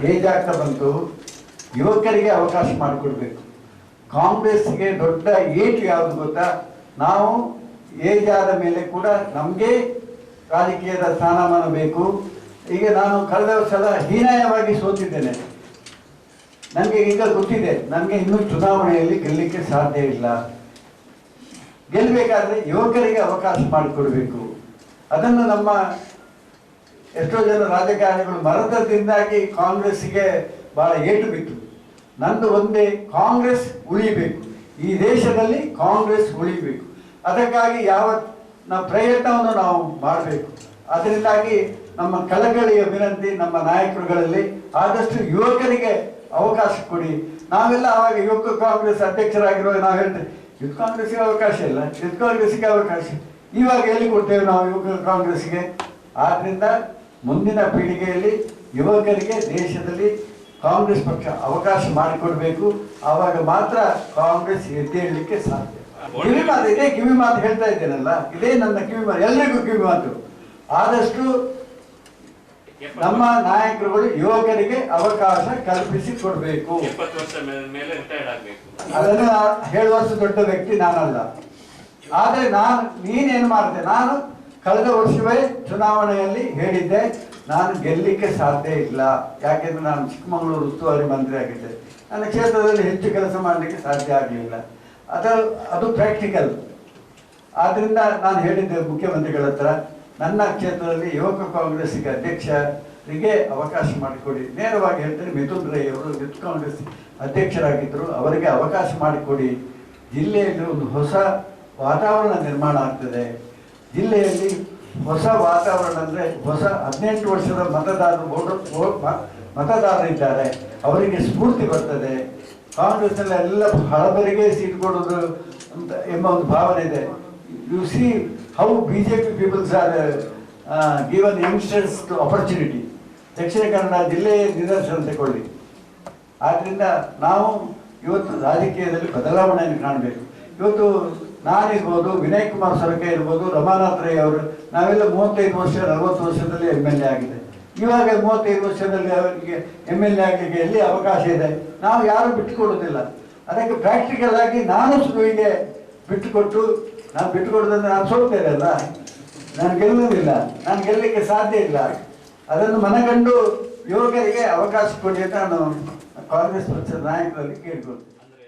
Age ಆಗ್ತಾ ಬಂತು, ಯುವಕರಿಗೆ ಅವಕಾಶ ಮಾಡಿಕೊಡ್ಬೇಕು. ಕಾಂಗ್ರೆಸ್ಗೆ ದೊಡ್ಡ ಏಟು ಯಾವುದು ಗೊತ್ತಾ? ನಾವು ಏಜ್ ಆದ ಮೇಲೆ ಕೂಡ ನಮಗೆ ರಾಜಕೀಯದ ಸ್ಥಾನಮಾನ ಬೇಕು. ಈಗ ನಾನು ಕಳೆದ ಸಲ ಹೀನಾಯವಾಗಿ ಸೋತಿದ್ದೇನೆ. ನನಗೆ ಈಗ ಗೊತ್ತಿದೆ, ನನಗೆ ಇನ್ನೂ ಚುನಾವಣೆಯಲ್ಲಿ ಗೆಲ್ಲಲಿಕ್ಕೆ ಸಾಧ್ಯ ಇಲ್ಲ. ಗೆಲ್ಲಬೇಕಾದ್ರೆ ಯುವಕರಿಗೆ ಅವಕಾಶ ಮಾಡಿಕೊಡ್ಬೇಕು. ಅದನ್ನು ನಮ್ಮ ಎಷ್ಟೋ ಜನ ರಾಜಕಾರಣಿಗಳು ಮರೆತದಿಂದಾಗಿ ಕಾಂಗ್ರೆಸ್ಸಿಗೆ ಬಹಳ ಏಟು ಬಿತ್ತು. ನಂದು ಒಂದೇ, ಕಾಂಗ್ರೆಸ್ ಉಳಿಬೇಕು, ಈ ದೇಶದಲ್ಲಿ ಕಾಂಗ್ರೆಸ್ ಉಳಿಬೇಕು. ಅದಕ್ಕಾಗಿ ನಾವು ಪ್ರಯತ್ನವನ್ನು ನಾವು ಮಾಡಬೇಕು. ಅದರಿಂದಾಗಿ ನಮ್ಮ ಕಳಕಳಿಯ ವಿನಂತಿ ನಮ್ಮ ನಾಯಕರುಗಳಲ್ಲಿ ಆದಷ್ಟು ಯುವಕರಿಗೆ ಅವಕಾಶ ಕೊಡಿ. ನಾವೆಲ್ಲ ಆವಾಗ ಯುವಕ ಕಾಂಗ್ರೆಸ್ ಅಧ್ಯಕ್ಷರಾಗಿರುವ ನಾವು ಹೇಳ್ತೇವೆ, ಯುವಕ ಕಾಂಗ್ರೆಸ್ಗೆ ಅವಕಾಶ ಇಲ್ಲ, ಯುವಕ ಕಾಂಗ್ರೆಸ್ಗೆ ಅವಕಾಶ. ಇವಾಗ ಎಲ್ಲಿ ಕೊಡ್ತೇವೆ ನಾವು ಯುವಕ ಕಾಂಗ್ರೆಸ್ಗೆ? ಆದ್ದರಿಂದ ಮುಂದಿನ ಪೀಳಿಗೆಯಲ್ಲಿ ಯುವಕರಿಗೆ ದೇಶದಲ್ಲಿ ಕಾಂಗ್ರೆಸ್ ಪಕ್ಷ ಅವಕಾಶ ಮಾಡಿಕೊಡ್ಬೇಕು. ಆವಾಗ ಮಾತ್ರ ಕಾಂಗ್ರೆಸ್ ಎದ್ದೇಳಲಿಕ್ಕೆ ಸಾಧ್ಯ. ಕಿವಿ ಮಾತು, ಇದೇ ಕಿವಿ ಮಾತು ಹೇಳ್ತಾ ಇದ್ದೇನಲ್ಲ, ಇದೇ ನನ್ನ ಕಿವಿ ಮಾತು, ಎಲ್ರಿಗೂ ಕಿವಿ ಮಾತು. ಆದಷ್ಟು ನಮ್ಮ ನಾಯಕರುಗಳು ಯುವಕರಿಗೆ ಅವಕಾಶ ಕಲ್ಪಿಸಿ ಕೊಡಬೇಕು. ಅದನ್ನು ಹೇಳುವಷ್ಟು ದೊಡ್ಡ ವ್ಯಕ್ತಿ ನಾನಲ್ಲ. ಆದರೆ ನೀನೇನು ಮಾಡಿದೆ? ನಾನು ಕಳೆದ ವರ್ಷವೇ ಚುನಾವಣೆಯಲ್ಲಿ ಹೇಳಿದ್ದೆ, ನಾನು ಗೆಲ್ಲಲಿಕ್ಕೆ ಸಾಧ್ಯ ಇಲ್ಲ. ಯಾಕೆಂದ್ರೆ ನಾನು ಚಿಕ್ಕಮಗಳೂರು ಉಸ್ತುವಾರಿ ಮಂತ್ರಿ ಆಗಿದ್ದೆ. ನನ್ನ ಕ್ಷೇತ್ರದಲ್ಲಿ ಹೆಚ್ಚು ಕೆಲಸ ಮಾಡಲಿಕ್ಕೆ ಸಾಧ್ಯ ಆಗಲಿಲ್ಲ. ಅದು ಪ್ರಾಕ್ಟಿಕಲ್. ಆದ್ದರಿಂದ ನಾನು ಹೇಳಿದ್ದೆ ಮುಖ್ಯಮಂತ್ರಿಗಳ ಹತ್ರ, ನನ್ನ ಕ್ಷೇತ್ರದಲ್ಲಿ ಯುವಕ ಕಾಂಗ್ರೆಸ್ಸಿಗೆ ಅಧ್ಯಕ್ಷರಿಗೆ ಅವಕಾಶ ಮಾಡಿಕೊಡಿ. ನೇರವಾಗಿ ಹೇಳ್ತೇನೆ, ಮಿಥುನ್ ರೈ ಅವರು ಯೂತ್ ಕಾಂಗ್ರೆಸ್ ಅಧ್ಯಕ್ಷರಾಗಿದ್ದರು, ಅವರಿಗೆ ಅವಕಾಶ ಮಾಡಿಕೊಡಿ. ಜಿಲ್ಲೆಯಲ್ಲಿ ಒಂದು ಹೊಸ ವಾತಾವರಣ ನಿರ್ಮಾಣ ಆಗ್ತದೆ. ಜಿಲ್ಲೆಯಲ್ಲಿ ಹೊಸ ವಾತಾವರಣ ಅಂದರೆ ಹೊಸ 18 ವರ್ಷದ ಮತದಾರರಿದ್ದಾರೆ, ಅವರಿಗೆ ಸ್ಫೂರ್ತಿ ಬರ್ತದೆ. ಕಾಂಗ್ರೆಸ್ನಲ್ಲಿ ಎಲ್ಲ ಹಳಬರಿಗೆ ಸೀಟ್ ಕೊಡೋದು ಅಂತ ಎಂಬ ಒಂದು ಭಾವನೆ ಇದೆ. You see how BJP peoples are given youngsters to opportunity. Dakshina Kannada ಜಿಲ್ಲೆಯ ನಿದರ್ಶನ ತಗೊಳ್ಳಿ. ಆದ್ದರಿಂದ ನಾವು ಇವತ್ತು ರಾಜಕೀಯದಲ್ಲಿ ಬದಲಾವಣೆಯನ್ನು ಕಾಣಬೇಕು. ಇವತ್ತು ನಾನಿರ್ಬೋದು, ವಿನಯ್ ಕುಮಾರ್ ಸೊರಕೆ ಇರ್ಬೋದು, ರಮಾನಾಥ್ ರೈ ಅವರು, ನಾವೆಲ್ಲ 35 ವರ್ಷ 40 ವರ್ಷದಲ್ಲಿ MLA ಆಗಿದೆ. ಇವಾಗ 35 ವರ್ಷದಲ್ಲಿ ಅವರಿಗೆ MLA ಆಗಲಿಕ್ಕೆ ಎಲ್ಲಿ ಅವಕಾಶ ಇದೆ? ನಾವು ಯಾರು ಬಿಟ್ಟುಕೊಡೋದಿಲ್ಲ. ಅದಕ್ಕೆ ಪ್ರಾಕ್ಟಿಕಲ್ ಆಗಿ ನಾನು ಸುರುವಿಗೆ ಬಿಟ್ಟುಕೊಟ್ಟು, ನಾನು ಬಿಟ್ಟುಕೊಡೋದಂದ್ರೆ ನಾನು ಸೋಲ್ತೇನೆ ಅಲ್ಲ, ನಾನು ಗೆಲ್ಲುವುದಿಲ್ಲ, ನಾನು ಗೆಲ್ಲಲಿಕ್ಕೆ ಸಾಧ್ಯ ಇಲ್ಲ. ಅದನ್ನು ಮನಗಂಡು ಯುವಕರಿಗೆ ಅವಕಾಶ ಕೊಡಿ ಅಂತ ನಾನು ಕಾಂಗ್ರೆಸ್ ಪಕ್ಷದ ನಾಯಕರಲ್ಲಿ ಕೇಳ್ಕೊಳ್ತೀನಿ.